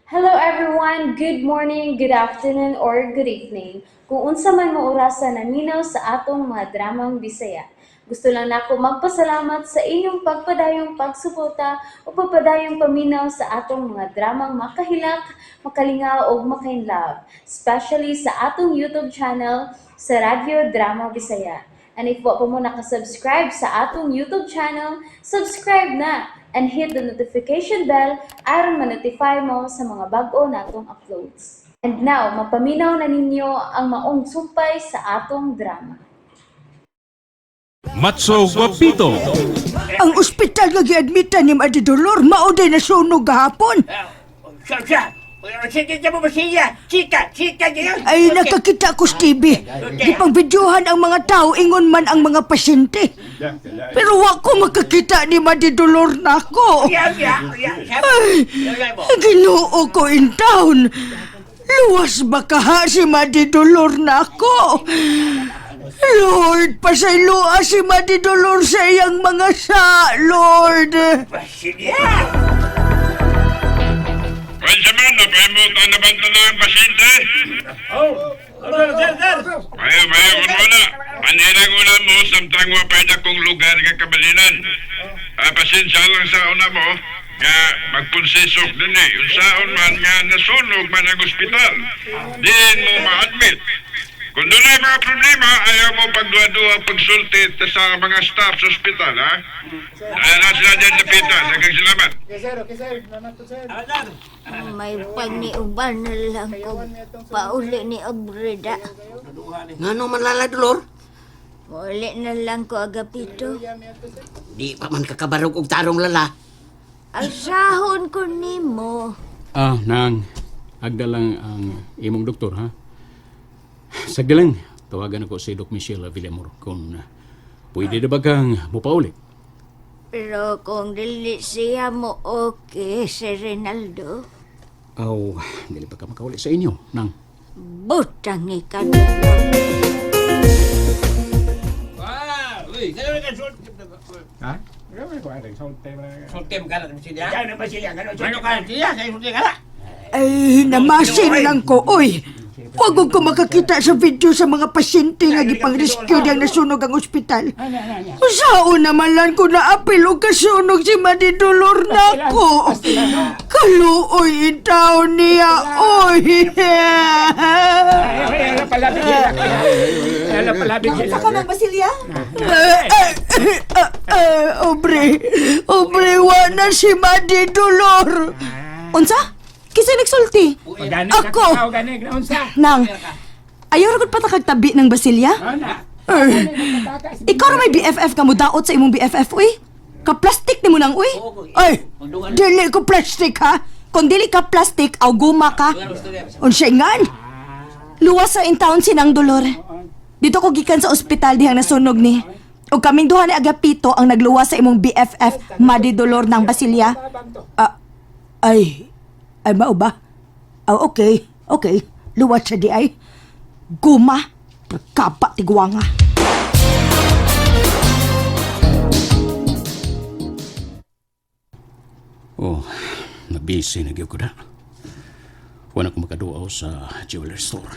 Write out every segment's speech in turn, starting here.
Hello everyone, good morning, good afternoon, or good evening. Kung unsa man mo orasan naminaw sa atong mga dramang Bisaya. Gusto lang nako magpasalamat sa inyong pagpadayong pagsuporta o pagpadayong paminaw sa atong mga dramang makahilak, makalingaw o makainlove, especially sa atong YouTube channel sa Radyo Drama Bisaya. And if wa pa mo nakasubscribe sa atong YouTube channel, subscribe na and hit the notification bell aron ma-notify mo sa mga bag-o natong uploads. And now, mapaminaw na ninyo ang maong sumpay sa atong drama. Matso Guapito. Ang ospital nga giadmitan ni Madi Dolor mao day nasunog gahapon. Siya! Sige mo ba siya? Chika niya! Ay nakakita ko sa TV. Gipang-videohan ang mga tao ingon man ang mga pasyente. Pero wa ko makakita ni Madi Dolor nako. Ay, Ginoo ko in town. Luwas ba kaha si Madi Dolor nako? Lord, pasayloa si Madi Dolor sa iyang mga Lord. Siya! Kaya man, napaimutan naman ito ng pasyente. Mayo, una. Anirang una mo, samtang wapay na kong lugar nga kabalinan. Pasensya lang sa una mo, nga magpunsisok din eh. Yung saon man nga nasunog man ang ospital. Diin mo ma-admit. Kung doon ay mga problema, ayaw mo pagduwa-duwa pagsulti sa mga staff sa ospital, ha? Ayaw na sila dyan lapitan. Dagang salamat. May pagniuban na lang ko pauli ni Obreda. Ngano man lala, Dolor? Uli na lang ko agapito. Di pa man kakabarog og tarong lala. Asahon ko nimo. Nang, agda lang ang imong doktor, ha? Sagda lang, tawagan ako si Doc Michelle Villamor kung pwede na ba kang mupauli. Pero kung dili siya mo okay si Rinaldo, Dili pa ka makauli sa inyo, Nang. butang ikan. Sultim ka na siya. Diyan na ba siya? Ano ka siya? Sultim ka na. Ay, namasin lang ko, oy. Huwag ko makakita sa video sa mga pasyente nga gipang-rescue diyang nasunog ang ospital. Saan naman lang ko naapil o kasunog si Madi Dolor nako. Kaluoy itaw niya, oy. Sa ka mang Basilia? Obre, wa na si Madi Dolor. Unsa? Kisa nagsulti? Ako! Nang, ayaw ragod patakag tabi ng Basilia? Ikaw ra may BFF ka mo daot sa imong BFF, uy? Ka-plastic ni mo nang, uy? Ay, dili ko plastic ha. Kung dili ka plastic, aw guma ka. Unsay ngan? Luwas sa in-town sinang Dolor. Dito ko gikan sa ospital dihang nasunog ni. O kaming duha ni Agapito ang nagluwas sa imong BFF, Madi Dolor ng Basilia. Ay, mao ba? Okay. Luwat siya di ay. Guma, pagkapa tigwanga. Nabisi na gyud ko na. Wala ko makaduaw sa jewelry store.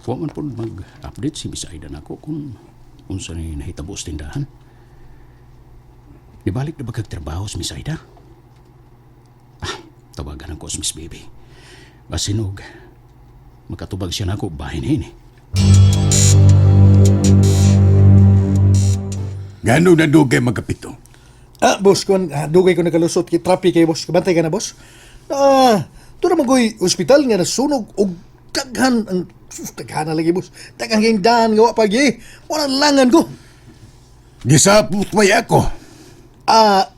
Wa man po mag-update si Miss Aida nako kung unsa ni nahitabo sa tindahan. Nibalik na ba kag trabaho si Miss Aida? Tawagan ako sa Miss Baby. Basinog, makatubag siya na ako bahay na ini. Gano'ng nadugay magkapito? Boss, dugay ko nakalusot kay traffic kay boss. Kabantay ka na, boss? Ito na magoy ospital nga nasunog og daghan ang daghan na lagi, boss. Daghan yung daan gawa pagi. Wala langan ko. Gisapot may ako.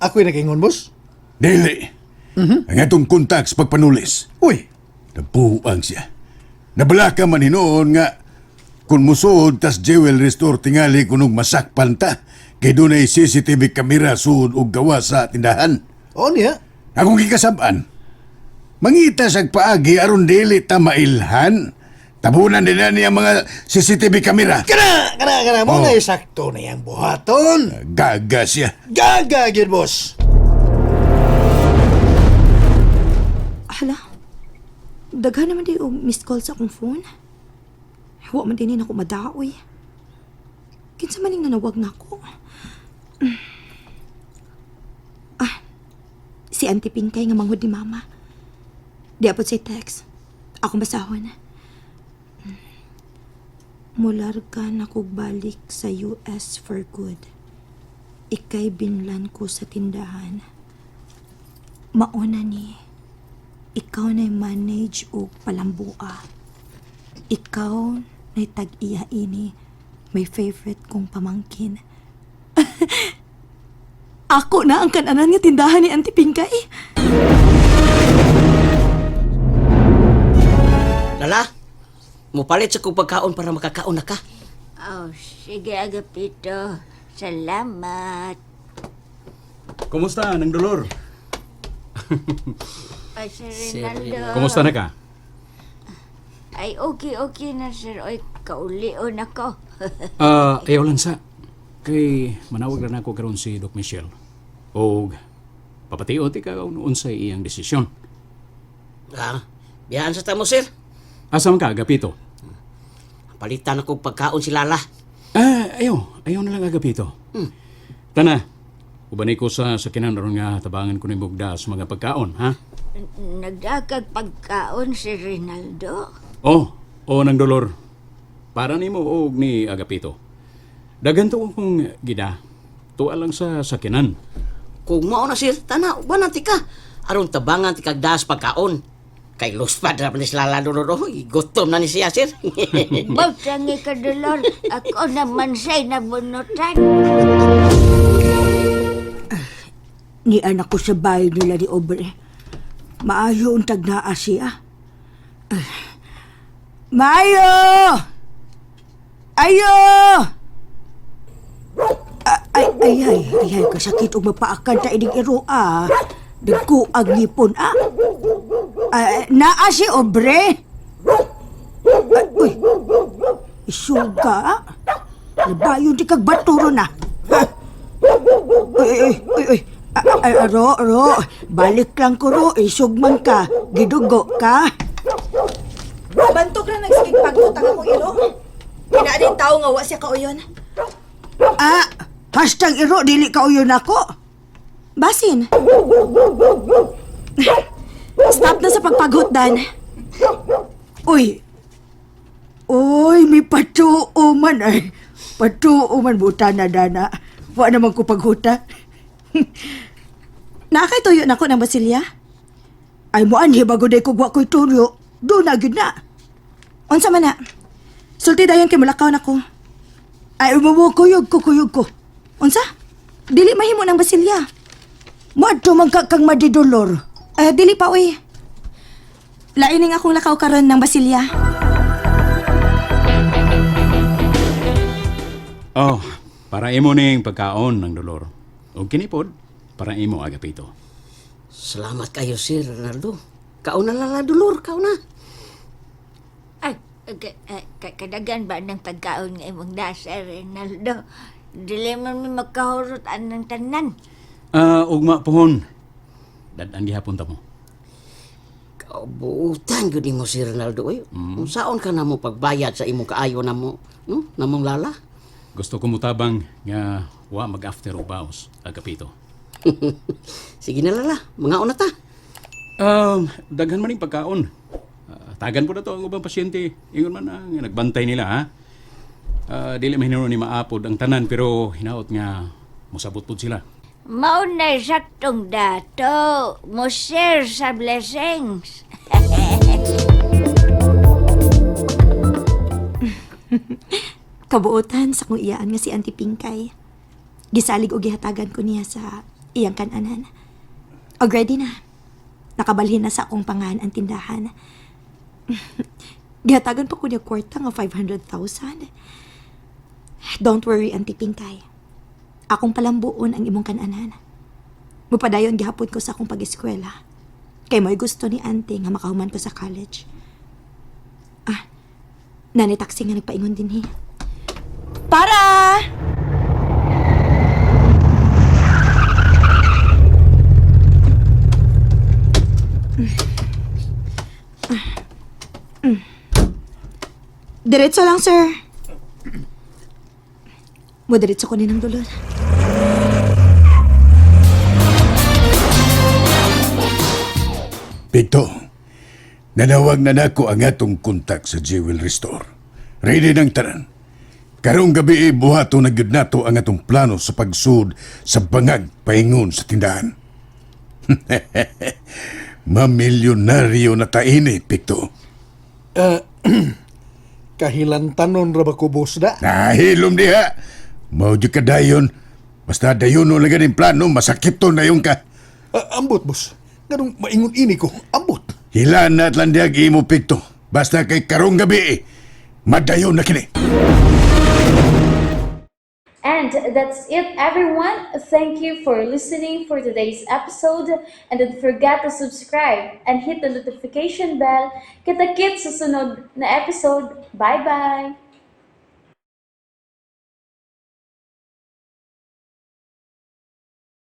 Ako'y nakaingon, boss. Dili. Ang atong kontak sa pagpanulis. Uy, Nabuang siya. Nabalaka man hinoon nga kung musuod tas jewelry store tingali kunog masakpan ta kay dunay CCTV kamera suod og gawa sa tindahan. o niya. Akong gikasaban. Mangita sag paagi aron dili ta mailhan. Tabunan din na niya mga CCTV kamera. Kana. Mo na sakto na yung buhaton. Gaga siya. Gaga, boss. Daghan naman di missed call sa akong phone. Wa man din ako madaoy. Kinsa man ning nanawag nako. Si Auntie Pinkay nga manghud ni Mama. Di apod say text. Akong basahon. Mularga na kog balik sa US for good. Ikay binlan ko sa tindahan. Mauna ni, ikaw na'y manage o palambua. Ikaw na'y tag-iya ini, may favorite kong pamangkin. Ako na ang kananan nga tindahan ni Auntie Pinkay. Lala, mupalit sa kong pagkaon para makakaon na ka. Oh, sige, Agapito. Salamat. Kumusta, Nang Dolor? Ay, Sir Rinaldo. Kumusta na ka? Ay, okay na, sir. Oy, kaulion ako. Ayaw lang sa. Kay manawag na ako karon si Doc Michelle. O papatiot ikaw unsay iyang desisyon. Biyahan sa tamo, sir. Asam ka, Agapito? Palitan ako pagkaon si Lala. Ayaw na lang, Agapito. Tana, ubanay ko sa sakinan ron nga tabangan ko ni Bugda sa mga pagkaon, ha? Nagdagag pagkaon si Rinaldo. Nang Dolor. Para nimo og ni Agapito. Dagan to kong gida. Tuwa lang sa sakinan. Kung mao na, sir, tana, uban ti ka. Aron tabangan ti kagdas pagkaon. Kay luspad na ni si Lala Dolor. Gutom na ni siya, sir. Bawtangi ka, Dolor. Ako naman siya'y nabunutan. Ni anak ko sa bahay nila ni Obre. Maayo ang tagnaa siya. Mayo! Ayo! Ay, kasakit o mapaakan ta ining iro, Dagko ang ngipon, naa si Obre? Uy, isuga, Nabayon di kag baturo na. Uy. Ro, balik lang ko, Ro. Isugman ka. Gidugo ka. Bantog na nagsigig pagutang akong iro. Pina din tao nga wa siya kauyon. Hashtag iro, dili ka uyon ako. Basin. Stop na sa pagpaghot, Dan. Uy, may patuo man ay. Patuo man buta na, Dana. Wa naman ko paghuta. Nakay tuyo na ko ng Basilya. Ay mo anhi bago day kog wa ko'y tuyo. Doon na gid na. Unsa man na? Sulti dayon kay mulakaw na ko. Ay kuyog ko. Unsa? Dili mahimo ng Basilya. Madto man kang madidolor. Dili pa, uy. Laining akong lakaw karon ng Basilya. Para imo ning pagkaon ng Dolor. O kinipod, para imo, Agapito. Salamat kayo, Sir Ronaldo. Kauna Lala Dolor, kauna. Ay, kadagan ba ng pagkaon nga imong dasa, Rinaldo? Dili man mi magkahurutan ng tanan. Ugma pohon. Dadan gihapon ta mo. Kaubutan gud mo, Sir Ronaldo. Kung saon ka na mo pagbayad sa imong kaayo na mo, no? Namong Lala? Gusto ko mutabang nga wa mag-after o baos, Agapito. Sige na, Lala. Mga una ta. Daghan man ning pagkaon. Tagan ko na to ang ubang pasyente. Ingon man nga nagbantay nila, ha? Dili man hinuro ni maapod ang tanan, pero hinaot nga musabot pod sila. Maunay saktong dato. Mo share sa blessings. Kabuotan sa kong iyaan nga si Auntie Pinkay. Gisalig o gihatagan ko niya sa iyang kananan. Og ready na. Nakabalhin na sa akong pangan ang tindahan. Gihatagan pa ko niya kwarta nga 500,000. Don't worry, Auntie Pinkay. Akong palambuon ang imong kananan. Mupadayon gihapon ko sa akong pag-eskwela. Kay mo'y gusto ni Auntie nga makahuman ko sa college. Nanay taxi nga nagpaingon din Para! Diretso lang, sir. Mo diretso ko din ng dulot. Pito, nanawag na nako ang atong kontak sa Jewelry Store. Ready ng tanan. Karong gabi buhato na gyud nato ang atong plano sa pagsud sa bangag paingon sa tindahan. Mamilyonaryo na taini, Pito. Kahilantanon ra ba ko, boss da? Nahilom diha. Mao di ka dayon. Basta dayon no lang ganing plano, masakit to na yung ka. Ambot, boss. Ganong maingon ini ko, ambot. Hilan na at landiag imo, Pito. Basta kay karong gabi, madayon na kini. And that's it, everyone. Thank you for listening for today's episode. And don't forget to subscribe and hit the notification bell. Kita-kits sa sunod na episode. Bye-bye!